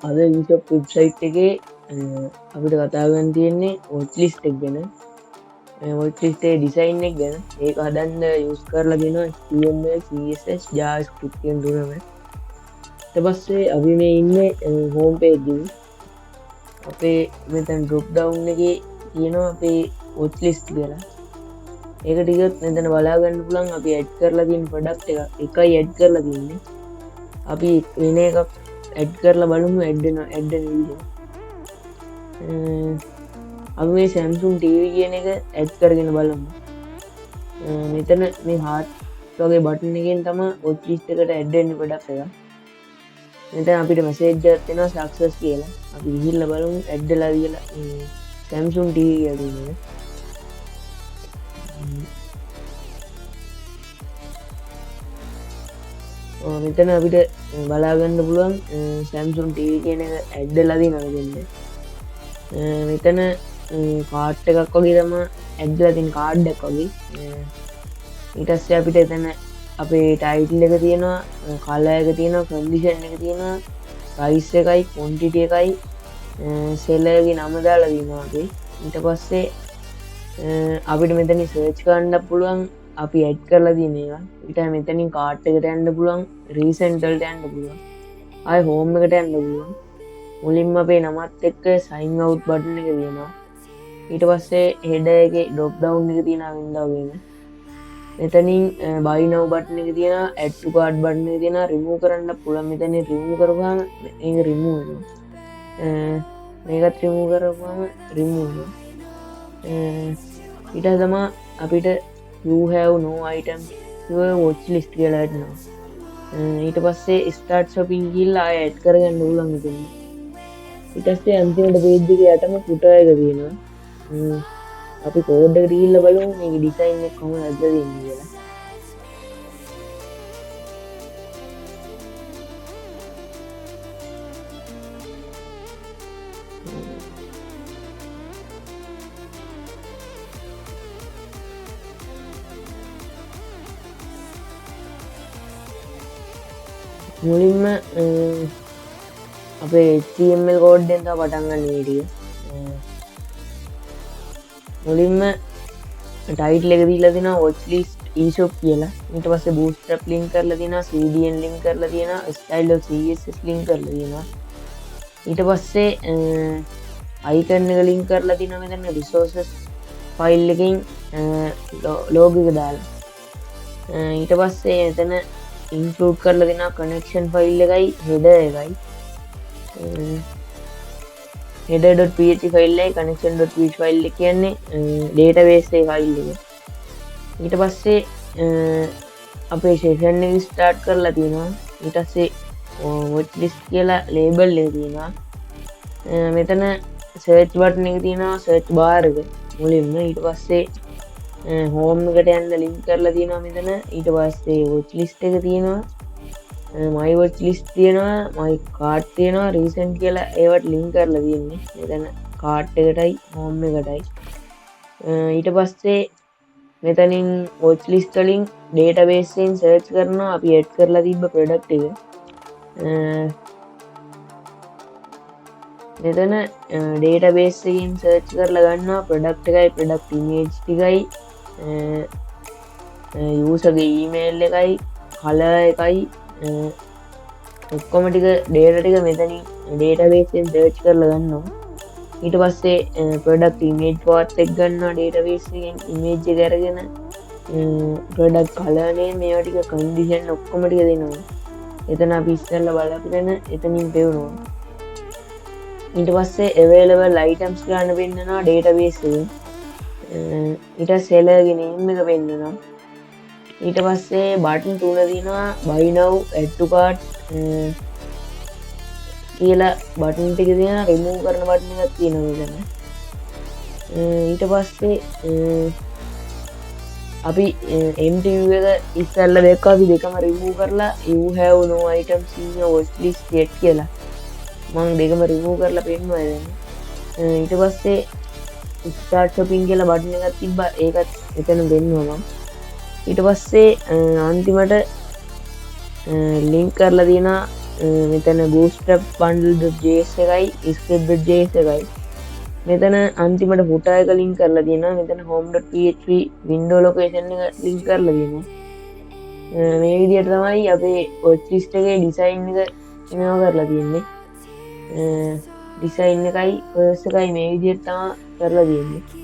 අද ඊෂොප් වෙබ්සයිට් එකේ අපිට කතා කරන්න තියෙන්නේ වොච් ලිස්ට් එක ගැන. වොච් ලිස්ට් එකේ ඩිසයින් එක ගැන. ඒක හදන්න යූස් කරලා දෙනවා HTML, CSS, JavaScript කියන තුනම. ඊට පස්සේ අපි මේ ඉන්නේ හෝම් පේජ් එකේ. අපේ මෙතන drop down එකේ තියෙනවා අපේ වොච් ලිස්ට් කියලා. ඒක ටිකත් මෙතන බලා ගන්න පුළුවන් අපි ඇඩ් කරලා තියෙන ප්‍රොඩක්ට් එකයි ඇඩ් කරලා තියෙන්නේ. අපි වෙන එකක් ඇඩ් කරලා බලමු ඇඩ් වෙන වීඩියෝ. අපි මේ Samsung TV කියන එක ඇඩ් කරගෙන බලමු. මෙතන මේ heart වගේ බටන් එකෙන් තමයි watch list එකට ඇඩ් වෙන්නේ ප්‍රොඩක්ට් එක. මෙතන අපිට මැසේජ් එකක් එනවා success කියලා. අපි ගිහිල්ලා බලමු ඇඩ් වෙලා කියලා Samsung TV කියලා තියෙනවා. මෙතන අපිට බලා ගන්න පුළුවන් Samsung TV කියන එක ඇඩ් වෙලා තියෙනවා දෙන්නේ. මෙතන කාඩ් එකක් වගේ තමයි ඇඩ් වෙලා තියෙන කාඩ් එකක් වගේ. ඊට පස්සේ අපිට එතන අපේ ටයිටල් එක තියෙනවා, කලර් එක තියෙනවා, කන්ඩිෂන් එක තියෙනවා, ප්‍රයිස් එකයි, ක්වොන්ටිටි එකයි, සෙලර්ගේ නම දාලා තියෙනවා අපි. ඊට පස්සේ අපිට මෙතන සර්ච් කරන්න පුළුවන් අපි ඇඩ් කරලා තියෙන එක. ඊට මෙතනින් කාට් එකට යන්න පුළුවන්, රීසෙන්ට් වලට යන්න පුළුවන්, ආයෙ හෝම් එකට යන්න පුළුවන්. මුලින්ම අපේ නමත් එක්ක sign out බටන් එක තියෙනවා. ඊට පස්සේ header එකේ drop down එක තියෙනවා window එකේ. මෙතනින් buy now බටන් එක තියෙනවා, add to cart බටන් එක තියෙනවා, remove කරන්න පුළුවන්. මෙතනින් remove කරපුවාම මේක remove වෙනවා. මේකත් remove කරපුවාම remove වෙනවා. ඊට තමයි අපිට you have no items your watch list කියලා එනවා. ඊට පස්සේ start shopping කියලා ආයෙ add කරගන්න පුළුවන් මෙතන. ඊට පස්සේ අන්තිමට page එකේ යටම footer එක තියෙනවා. අපි කෝඩ් එකට ගිහිල්ලා බලමු මේකේ ඩිසයින් එක කොහොමද හදලා තියෙන්නේ කියලා. මුලින්ම අපේ HTML කෝඩ් එකෙන් තමයි පටන් ගන්න වීඩියෝ. මුලින්ම ටයිටල් එක දීලා දෙනවා watch list eShop කියලා. ඊට පස්සේ bootstrap link කරලා දෙනවා, CDN link කරලා දෙනවා, style.css link කරලා දෙනවා. ඊට පස්සේ icon එක link කරලා දෙනවා මෙතන resources file එකකින් log එක දාලා. ඊට පස්සේ එතන include කරලා දෙනවා connection file එකයි header එකයි. header.php ෆයිල් එකයි connection.php ෆයිල් එක කියන්නේ database එකේ ෆයිල් එක. ඊට පස්සේ අපේ session එක start කරලා තියෙනවා. ඊට පස්සේ watch list කියලා label එක තියෙනවා. මෙතන search button එක තියෙනවා, search bar එක මුලින්ම. ඊට පස්සේ home එකට යන්න link කරලා තියෙනවා මෙතන. ඊට පස්සේ watch list එක තියෙනවා, my watch list තියෙනවා, my cart තියෙනවා, recent කියලා ඒවට link කරලා තියෙන්නේ. මෙතන cart එකටයි home එකටයි. ඊට පස්සේ මෙතනින් watch list වලින් database එකෙන් search කරනවා අපි add කරලා තිබ්බ product එක. මෙතන database එකෙන් search කරලා ගන්නවා product එකයි, product image ටිකයි, user ගේ email එකයි, color එකයි, ඔක්කොම ටික data ටික මෙතනින් database එකෙන් search කරලා ගන්නවා. ඊට පස්සේ product image path එක ගන්නවා database එකෙන් image එක අරගෙන product color name මේවා ටික condition ඔක්කොම ටික දෙනවා. එතන අපි ඉස්සෙල්ලා බලපිටන එතනින් පෙවනවා. ඊට පස්සේ available items ගන්න පෙන්නනවා database එකෙන්. ඊට seller ගේ name එක පෙන්නනවා. ඊට පස්සේ බටන් තුන තියෙනවා, buy now, add to cart කියලා බටන් ටික තියෙනවා, remove කරන බටන් එකක් තියෙනවා මෙතන. ඊට පස්සේ අපි empty view එක ඉස්සෙල්ලා දැක්කා, අපි දෙකම remove කරලා you have no items in your watch list yet කියලා මම දෙකම remove කරලා පෙන්නුවා දැන්. ඊට පස්සේ start shopping කියලා බටන් එකක් තිබ්බා, ඒකත් එතන දෙන්නවා මම. ඊට පස්සේ අන්තිමට link කරලා තියෙනවා මෙතන බූස්ට්‍රප් බන්ඩල්.js එකයි script.js එකයි මෙතන අන්තිමට පුටා එක ලින්ක් කරලා තියෙනවා මෙතන home.php window location එක ලින්ක් කරලා තියෙනවා මේ විදිහට තමයි අපේ watchlist එකේ ඩිසයින් එක මේවා කරලා තියෙන්නේ ඩිසයින් එකයි පර්ස් එකයි මේ විදිහට තමයි කරලා තියෙන්නේ